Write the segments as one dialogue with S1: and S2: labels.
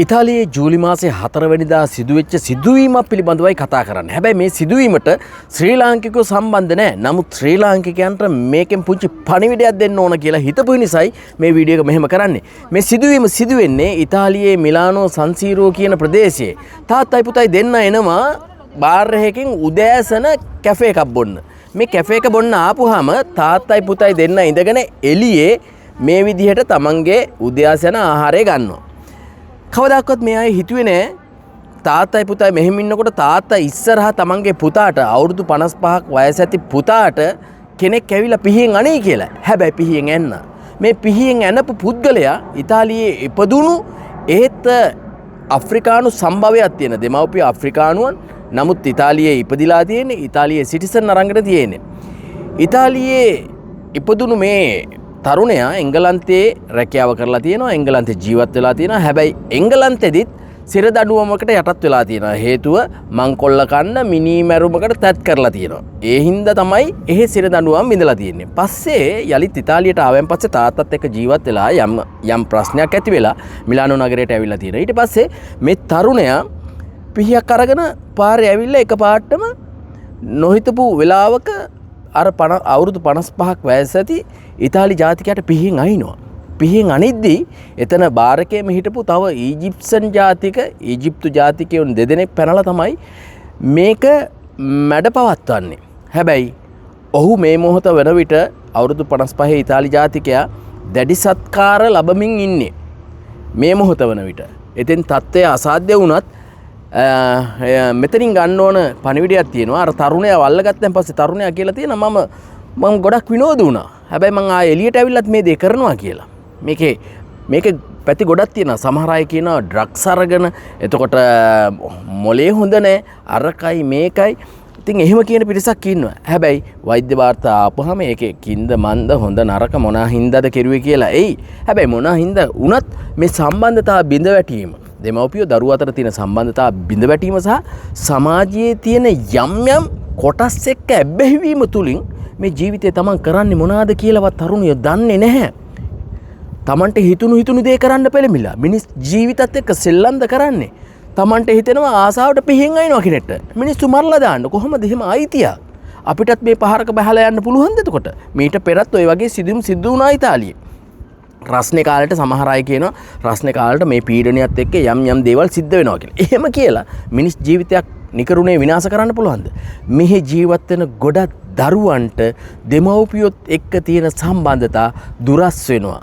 S1: ඉතාලියේ ජූලි මාසේ 4 වෙනිදා සිදුවෙච්ච සිදුවීමක් පිළිබඳවයි කතා කරන්නේ. හැබැයි මේ සිදුවීමට ශ්‍රී ලාංකිකයෝ සම්බන්ධ නැහැ. නමුත් ශ්‍රී ලාංකිකයන්ට මේකෙන් පුංචි පණිවිඩයක් දෙන්න ඕන කියලා හිතපු නිසායි මේ වීඩියෝ එක මෙහෙම කරන්නේ. මේ සිදුවීම සිදුවෙන්නේ ඉතාලියේ මිලානෝ සන් සීරෝ කියන ප්‍රදේශයේ. තාත්තයි පුතයි දෙන්න එනවා බාර් එකකින් උදෑසන කැෆේ එකක් බොන්න. මේ කැෆේ එක බොන්න ආපුවාම තාත්තයි පුතයි දෙන්න ඉඳගෙන එළියේ මේ විදිහට තමන්ගේ උදෑසන ආහාරය ගන්නවා. කවදාවත් මේ අය හිතුවේ නෑ තාත්තයි පුතයි මෙහෙම ඉන්නකොට තාත්තා ඉස්සරහා තමන්ගේ පුතාට අවුරුදු 55ක් වයස ඇති පුතාට කෙනෙක් ඇවිල්ලා පිහියෙන් අනේ කියලා. හැබැයි පිහියෙන් ඇන්න. මේ පිහියෙන් ඇනපු පුද්ගලයා ඉතාලියේ ඉපදුණු ඒත් අප්‍රිකානු සම්භවයක් තියෙන දෙමව්පිය අප්‍රිකානුවන්. නමුත් ඉතාලියේ ඉපදිලා තියෙන්නේ ඉතාලියේ සිටිසන් අරගෙන තියෙන්නේ. ඉතාලියේ ඉපදුණු මේ තරුණයා එංගලන්තයේ රැකියාව කරලා තියෙනවා. එංගලන්තේ ජීවත් වෙලා තියෙනවා. හැබැයි එංගලන්තෙදිත් සිරදඬුවමකට යටත් වෙලා තියෙනවා. හේතුව මංකොල්ල කන්න මිනිමැරුමකට තැත් කරලා තියෙනවා. ඒ හින්දා තමයි එහෙ සිරදඬුවම් විඳලා තියෙන්නේ. පස්සේ යලිත් ඉතාලියට ආවෙන් පස්සේ තාත්තත් එක්ක ජීවත් වෙලා යම් ප්‍රශ්නයක් ඇති වෙලා මිලානෝ නගරයට ඇවිල්ලා තියෙනවා. ඊට පස්සේ මේ තරුණයා පිහියක් අරගෙන පාරේ ඇවිල්ලා එකපාරටම නොහිතපු වෙලාවක අර අවුරුදු 55ක් වයස ඇති ඉතාලි ජාතිකයට පිහියෙන් අයිනවා. පිහියෙන් අනිද්දී එතන බාර් එකේම හිටපු තව ඊජිප්ෂන් ජාතික ඊජිප්තු ජාතිකයන් දෙදෙනෙක් පැනලා තමයි මේක මැඩ පවත්වන්නේ. හැබැයි ඔහු මේ මොහොත වෙන විට අවුරුදු 55 ඉතාලි ජාතිකයා දැඩි සත්කාර ලැබමින් ඉන්නේ. මේ මොහොත වෙන විට. එතෙන් තත්ත්වය අසාධ්‍ය වුණත් මෙතනින් ගන්න ඕන පණිවිඩයක් තියෙනවා. අර තරුණයා වල්ලගත්තන් පස්සේ තරුණයා කියලා තියෙනවා මම ගොඩක් විනෝද වුණා. හැබැයි මං ආයෙ එළියට ඇවිල්ලත් මේ දේ කරනවා කියලා. මේකේ පැති ගොඩක් තියෙනවා. සමහර අය කියනවා ඩ්‍රග්ස් අරගෙන එතකොට මොලේ හොඳ නැහැ. අරකයි මේකයි. ඉතින් එහෙම කියන පිරිසක් ඉන්නවා. හැබැයි වෛද්‍ය වාර්තා ආපුවාම ඒකේ කින්ද මන්ද හොඳ නරක මොනා හින්දාද කෙරුවේ කියලා එයි. හැබැයි මොනා හින්දා වුණත් මේ සම්බන්ධතාව බිඳ වැටීම දෙමව්පියෝ දරුවා අතර තියෙන සම්බන්ධතාව බිඳ වැටීම සහ සමාජයේ තියෙන යම් කොටස් එක්ක ඇබ්බැහිවීම තුලින් මේ ජීවිතේ තමන් කරන්නේ මොනවාද කියලාවත් තරුණියෝ දන්නේ නැහැ. තමන්ට හිතුණු දේ කරන්න පෙළඹිලා මිනිස් ජීවිතත් එක්ක සෙල්ලම්ද කරන්නේ. තමන්ට හිතෙනවා ආසාවට පිහින් අයිනවා කෙනෙක්ට. මිනිස්සු මරලා දාන්න කොහොමද එහෙම අයිතිය? අපිටත් මේ පහරක බහලා යන්න පුළුවන්ද එතකොට? මීට පෙරත් ওই වගේ සිදුවීම් සිදු වුණා ඉතාලියේ. රස්නේ කාලේට සමහර අය කියනවා රස්නේ කාලේට මේ පීඩනයත් එක්ක යම් දේවල් සිද්ධ වෙනවා කියලා. එහෙම කියලා මිනිස් ජීවිතයක් නිකරුණේ විනාශ කරන්න පුළුවන්ද? මෙහි ජීවත් වෙන ගොඩක් දරුවන්ට දෙමව්පියොත් එක්ක තියෙන සම්බන්ධතා දුරස් වෙනවා.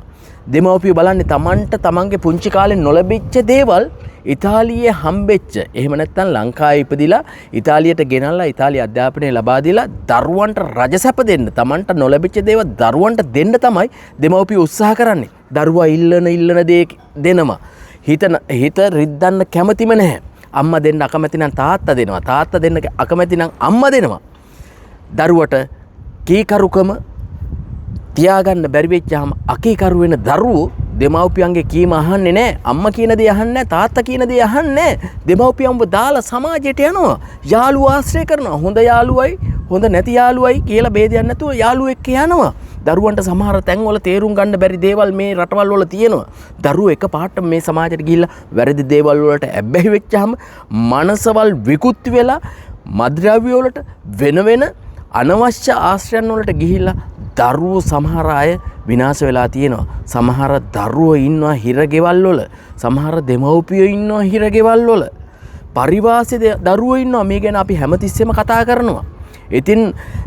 S1: දෙමව්පියෝ බලන්නේ තමන්ට තමන්ගේ පුංචි කාලේ නොලැබිච්ච දේවල් ඉතාලියේ හම්බෙච්ච. එහෙම නැත්නම් ලංකාවේ ඉපදිලා ඉතාලියට ගෙනල්ලා ඉතාලි අධ්‍යාපනය ලබා දීලා දරුවන්ට රජසැප දෙන්න, තමන්ට නොලැබිච්ච දේවල් දරුවන්ට දෙන්න තමයි දෙමව්පියෝ උත්සාහ කරන්නේ. දරුවා ඉල්ලන දේ දෙනවා. හිත රිද්දන්න කැමතිම නැහැ. අම්මා දෙන්න අකමැති නම් තාත්තා දෙනවා. තාත්තා දෙන්න අකමැති නම් අම්මා දෙනවා. දරුවට කීකරුකම තියාගන්න බැරි වෙච්චාම අකීකරු වෙන දරුවෝ දෙමව්පියන්ගේ කීම අහන්නේ නැහැ. අම්මා කියන දේ අහන්නේ නැහැ. තාත්තා කියන දේ අහන්නේ නැහැ. දෙමව්පියන්ව දාලා සමාජයට යනවා. යාළුවෝ ආශ්‍රය කරනවා. හොඳ යාළුවයි හොඳ නැති යාළුවයි කියලා ભેදයක් නැතුව යාළුවෝ එක්ක යනවා. දරුවන්ට සමහර තැන්වල තේරුම් ගන්න බැරි දේවල් මේ රටවල් වල තියෙනවා. දරුවෝ එකපාරට මේ සමාජයට ගිහිල්ලා වැරදි දේවල් වලට ඇබ්බැහි වෙච්චාම මනසවල් විකෘති වෙලා මද්ද්‍රව්‍ය වලට වෙන අනවශ්‍ය ආශ්‍රයන් වලට ගිහිල්ලා දරුවෝ සමහර අය විනාශ වෙලා තියෙනවා. සමහර දරුවෝ ඉන්නවා හිරගෙවල් වල. සමහර දෙමව්පියෝ ඉන්නවා හිරගෙවල් වල. පරිවාසයේ දරුවෝ ඉන්නවා. මේ ගැන අපි හැමතිස්සෙම කතා කරනවා. ඉතින්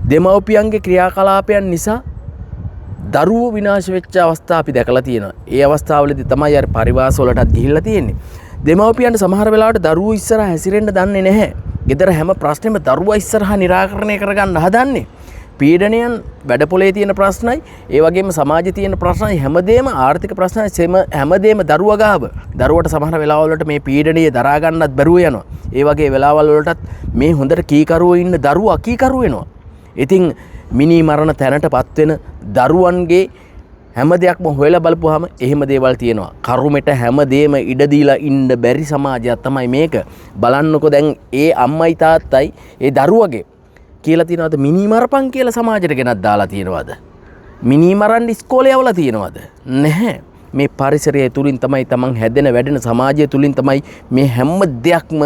S1: දෙමව්පියන්ගේ ක්‍රියාකලාපයන් නිසා දරුවෝ විනාශ වෙච්ච අවස්ථා අපි දැකලා තියෙනවා. ඒ අවස්ථාවලදී තමයි අර පරිවාස වලටත් ගිහිල්ලා තියෙන්නේ. දෙමව්පියන්ට සමහර වෙලාවට දරුවෝ ඉස්සරහා හැසිරෙන්න දන්නේ නැහැ. ගෙදර හැම ප්‍රශ්නෙම දරුවා ඉස්සරහා निराකරණය කරගන්න හදන්නේ. පීඩනයන් වැඩපොලේ තියෙන ප්‍රශ්නයි, ඒ වගේම සමාජයේ තියෙන ප්‍රශ්නයි, හැමදේම ආර්ථික ප්‍රශ්නයි, හැමදේම දරුවා ගාව. දරුවට සමහර වෙලාවල් වලට මේ පීඩනය දරා ගන්නත් බැරුව යනවා. ඒ වගේ වෙලාවල් වලටත් මේ හොඳට කීකරුවෝ ඉන්න දරුවා අකීකරු වෙනවා. ඉතින් මිනි මරණ තැනටපත් වෙන දරුවන්ගේ හැම දෙයක්ම හොයලා බලපුවාම එහෙම දේවල් තියෙනවා. කරුමෙට හැමදේම ඉඩ දීලා ඉන්න බැරි සමාජයක් තමයි මේක. බලන්නකෝ දැන් ඒ අම්මයි තාත්තයි ඒ දරුවගේ කියලා තියනවාද මිනි මරපන් කියලා සමාජයට ගෙනත් දාලා තියනවාද? මිනි මරන්න ඉස්කෝලේ යවලා තියනවාද? නැහැ. මේ පරිසරය තුලින් තමයි තමන් හැදෙන වැඩෙන සමාජය තුලින් තමයි මේ හැම දෙයක්ම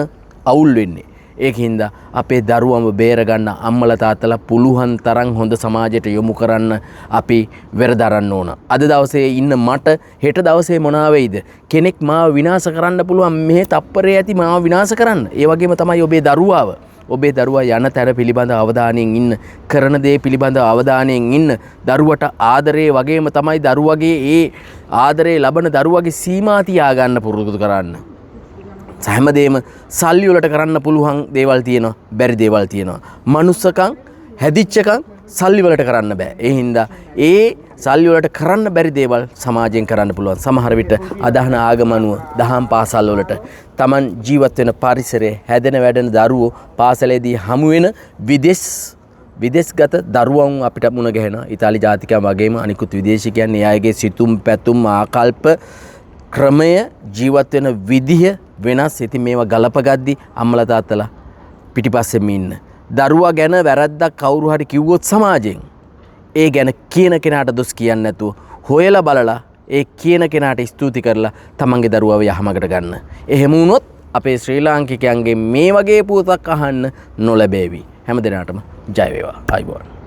S1: අවුල් වෙන්නේ. ඒකින්ද අපේ දරුවන්ව බේරගන්න අම්මලා තාත්තලා පුළුවන් තරම් හොඳ සමාජයට යොමු කරන්න අපි වෙරදරන්න ඕන. අද දවසේ ඉන්න මට හෙට දවසේ මොනවා වෙයිද? කෙනෙක් මාව විනාශ කරන්න පුළුවන් මේ තප්පරේ ඇති මාව විනාශ කරන්න. ඒ වගේම තමයි ඔබේ දරුවාව. ඔබේ දරුවා යන තැන පිළිබඳ අවධානයෙන් ඉන්න, කරන දේ පිළිබඳ අවධානයෙන් ඉන්න. දරුවට ආදරේ වගේම තමයි දරුවගේ ඒ ආදරේ ලබන දරුවගේ සීමා තියා ගන්න පුරුදු කරන්න. හැමදේම සල්ලි වලට කරන්න පුළුවන් දේවල් තියෙනවා, බැරි දේවල් තියෙනවා. මනුස්සකම් හැදිච්චකම් සල්ලි වලට කරන්න බෑ. ඒ හින්දා ඒ සල්ලි වලට කරන්න බැරි දේවල් සමාජයෙන් කරන්න පුළුවන්. සමහර විට අදහන ආගමනුව දහම් පාසල් වලට Taman ජීවත් වෙන පරිසරයේ හැදෙන වැඩෙන දරුවෝ පාසලේදී හමු වෙන විදේශගත දරුවන් අපිට මුණ ගැහෙනවා. ඉතාලි ජාතිකයන් වගේම අනිකුත් විදේශිකයන් ඒ අයගේ සිතුම් පැතුම් ආකල්ප ක්‍රමය ජීවත් වෙන විදිහ වෙනස්. ඉතින් මේවා ගලපගද්දි අම්මලා තාත්තලා පිටිපස්සෙම ඉන්න. දරුවා ගැන වැරද්දක් කවුරු හරි කිව්වොත් සමාජයෙන් ඒ ගැන කියන කෙනාට දොස් කියන්නේ නැතුව හොයලා බලලා ඒ කියන කෙනාට ස්තුති කරලා තමන්ගේ දරුවව යහමකට ගන්න. එහෙම වුණොත් අපේ ශ්‍රී ලාංකිකයන්ගේ මේ වගේ පුවතක් අහන්න නොලැබේවි. හැම දිනකටම ජය වේවා. ආයිබෝන්.